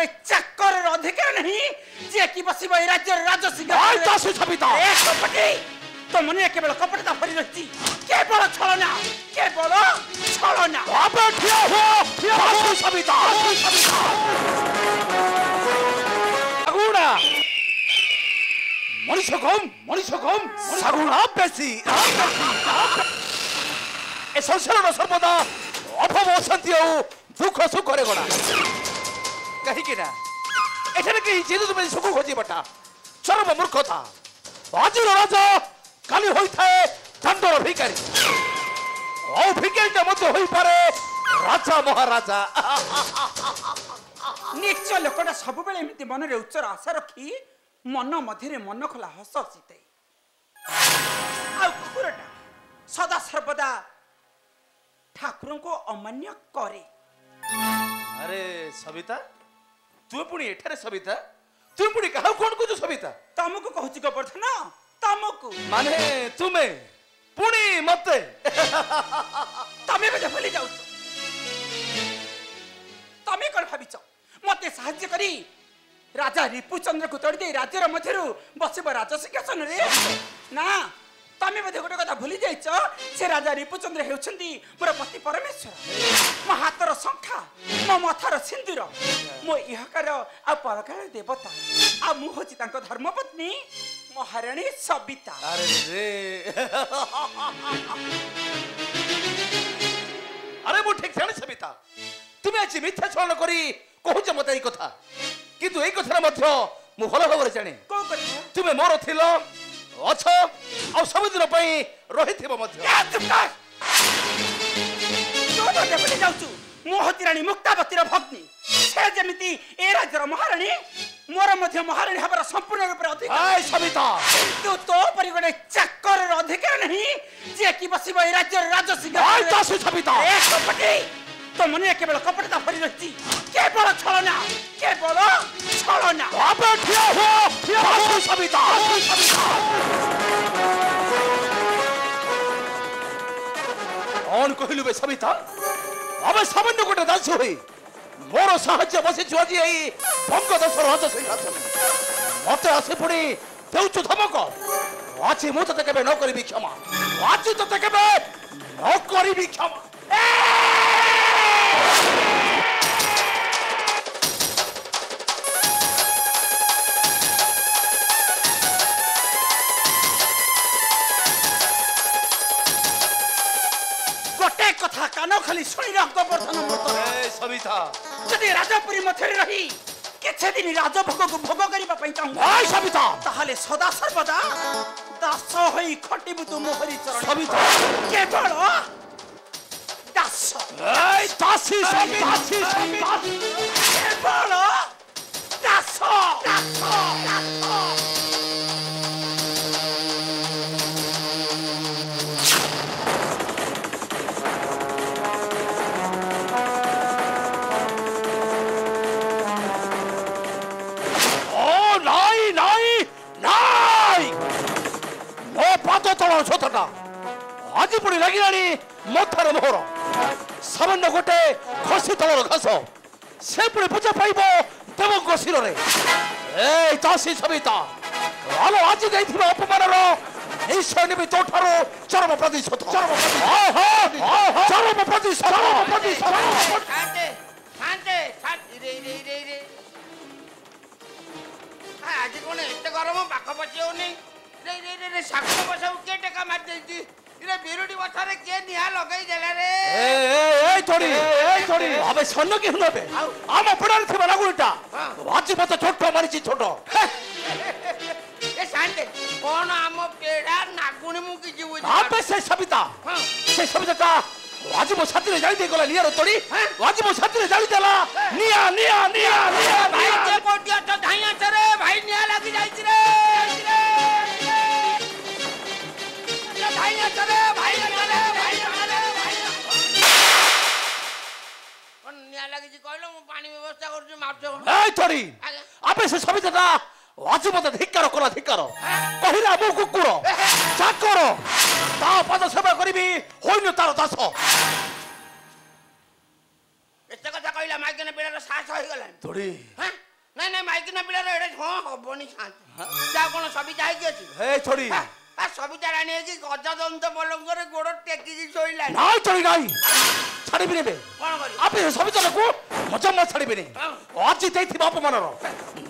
परिगणे चाकर अधिकार नहीं जे की बसिब ए राज्य राजसिंह दासी सविता ए कपटी तो मने केवल कपटता भरी रही केवल छलना अबे ठिया हो दासी सविता सागुना मनीष कम सागुना बेसी ए संसार सर्वदा अभाव अशांति और दुख सुख करे गणा कहीं ना एठाने कहीं जेदु तुम सुख खोजी बटा चरम मूर्खता आज राजा काली होई थाए दंडर भिकारी और भिकारीटा मध्य होई पारे राजा महाराजा नीच लोकटा सब बेले एमती मन रे उच्चर आशा रखी मन मध्य मन खोला हस हसीते आ कुकुरटा सदा सर्वदा ठाकुर को अमान्य करे। अरे सविता तू पुणी एठारे सविता तू पुणी कहा कौन को सविता तमको कहूची गोवर्धन तमको माने तुम्हें पुणी मते तमे बजे भूली जाऊ तमे कौन भाविच मते साहाय्य करी राजा रिपुचंद्र को तोड़ दे राज्यर मध्यरु बसिब राजसिंहासन रे ना तमे बजे गोटे कथा भूली जाइछ से राजा रिपुचंद्र हेउछंती मोर पति परमेश्वर मो हातर शंखा मो मथार सिंदूर मो इहकार आ परकार देवता आ मु होची तांको धर्मपत्नी महारानी सविता। अरे रे अरे मु ठीक जाने सविता तुम आज मिथ्या छलन करी कहूछ मते এই কথা কিন্তু এই কথার মধ্য মু ভালো ভাবে জানি को কথা তুমি মোর থিলো অছ আর সবদিন পই রহিথিব মধ্য तो देबले जाउछु मोहती रानी मुक्तावतीर भग्नी से जेमिति ए राज्यर महारानी मोर मध्य महारानी हबर संपूर्ण रूप अधिकार हाय सविता तो परिगणे चाकर अधिकार नहीं जे की बसिब ए राज्यर राजसिंह हाय दासी सविता ए कपटी तो मने केवल कपटता भरी रही केवल छलना अबे ठिया हो दासी सविता कौन कहिलु बे सविता अबे सामान्य गोटे दास होई मोर साहाय्य बसी जुआजी एई भंग दश राज सिंहासन मते आसे पड़ी देउछु धमक आज मु तते केबे न करिबि क्षमा आज तते केबे न करिबि क्षमा गोटे कथा कानो खाली सुनी रह गोवर्धन मत ए सविता जदि राजपुरी मथरे रही किछे दिन राजभोग को भोग करिबा पई चाहू हाय सविता ताहले सदा सर्वदा दास होई खटिबु तु मोहरी चरण सविता केवल दास ए दासी सविता केवल दास छोटा आज पुणी लगिलानी मथार मोहर सामान्य गोटे खसी तलर घास से पुणी पूजा पाइब देवक शिर ए दासी सविता आलो आज जाइथिबा अपमानर निश्चय नेबी तोठारो चरम प्रतिशोध चरम प्रतिशोध शांति शांति रे रे रे रे आज कोन एते गरम पाख पची होनी रे रे रे रे सागुन बसाउ के टेका मार देती रे बिरुडी बथारे के निहा लगई देला रे ए थोड़ी अबे सन्न के हुनबे आम पड़ार थिबा लागुटा आज मत छोट मारिची छोट ए शांति कोन आम पेड़ा नागुणी मु की जीव अबे से सविता आज मो साथी रे जाई दे गला निया तोड़ी आज मो साथी रे जाई देला निया भाई के कोटिया तो धाइया चरे भाई निया लगी जाई रे धाइया चरे भाई निया लगी जी कहलो मु पानी व्यवस्था करछु मारछो ए थोड़ी अबे से सविता आज मत धिक्कार करा कहिला मु कुकुर चाकर ता पद सेवा करिबी होइनो तार दास एते कथा कहला ପିଲା ମାଇକିନା ପିଲାର ସାହସ ହେଇଗଲାଣି ତୋଡ଼ି ହଁ ନାଇଁ ନାଇଁ ମାଇକିନା ପିଲାର ଏଡେ ହଁ ହବନି ଶାନ୍ତି ଯା କଣ ସବିତା ହେଇକି ଅଛି ହେ ତୋଡ଼ି ଆ ସବିତା ରାଣୀ ହେଇକି ଗଜଦନ୍ତ ପଲଙ୍କରେ ଗୋଡ ଟେକିକି ଶୋଇଲାଣି ନାଇଁ ତୋଡ଼ି ନାଇଁ ଛାଡ଼ିବି ନେବେ କଣ କରିବି আপনি সবিতাকে মজা ছাড়িবেনি আজি দেইথিবা অপমানর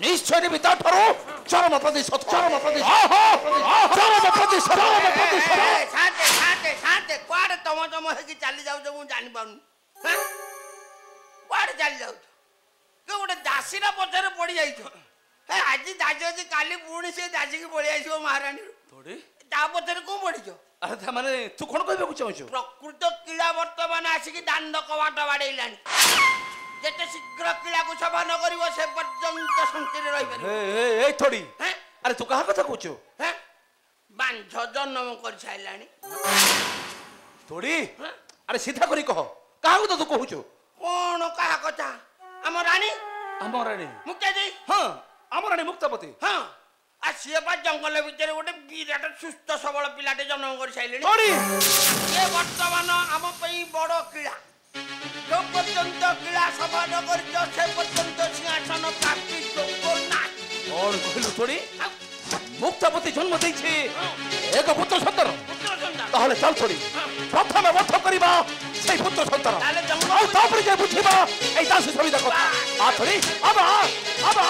নিশ্চয় নেবি তা ঠারো চরম প্রতিশোধ শান্তে শান্তে শান্তে কুଆଡେ ତମ ତମ ହେଇକି ଚାଲି ଯାଉଛ ମୁଁ ଜାଣିପାରୁନି କୁଆଡେ ଚାଲି ଯାଉଛ କି ଗୋଟେ ଦାସୀର ପଛରେ ପଡି ଯାଇଛ ଆଜି ଦାସୀ ଅଛି କାଲି ପୁଣି ସେ ଦାସୀକି ପଳେଇ ଆସିବ ମହାରାଣୀରୁ ତୋଡ଼ି ତା ପଛରେ କଣ ପଡିଛ আরে তা মানে তু কোন কইବାକୁ চাହୁଛୁ ପ୍ରକୃତ କିଳା ବର୍ତ୍ତମାନ ଆସିକି ଦାଣ୍ଡ କବାଟ ବାଡେଇଲାଣି ଯେତେ ଶୀଘ୍ର କିଳାକୁ ସଫା ନ କରିବ ସେ ପର୍ଯ୍ୟନ୍ତ ଶାନ୍ତିରେ ରହିପାରିବ এই থোড়ি আরে তু কাহা কথা কইছো ବାଞ୍ଝ ଜନ୍ମ କରିସାରିଲାଣି থোড়ি আরে সিধা করি কহ কাহাକୁ তো তু কହୁଛୁ କଣ କାହା କଥା ଆମ ରାଣୀ ଆମରାଣୀ ମୁକ୍ତାଜୀ হ্যাঁ ଆମରାଣୀ ମୁକ୍ତାପତି ହଁ ଆ ସିଏ ବା ଜଙ୍ଗଲ ଭିତରେ ଗୋଟେ ବିରାଟ ସୁସ୍ଥ ସବଳ ପିଲାଟେ ଜନ୍ମ କରିସାରିଲେଣି থোড়ি ଏ ବର୍ତ୍ତମାନ ଆମ ପାଇଁ ବଡ କିଳା ଯୋଉ ପର୍ଯ୍ୟନ୍ତ କିଳା ସଫା ନ କରିଛ ସେ ପର୍ଯ୍ୟନ୍ତ ସିଂହାସନ ପ୍ରାପ୍ତି ଯୋଗ୍ୟ ନାହିଁ কোন কইলু থোড়ি মুক্তাপতি জন্ম দেইছে এক পুত্র সন্তান পুত্র সন্তান তাহলে চল থোড়ি প্রথমে বধ করিবা সেই পুত্র সন্তান তাহলে জঙ্গল আর তারপরে যে বুঝিবা এই দাসী সবিতা কথা আ থোড়ি আবা আবা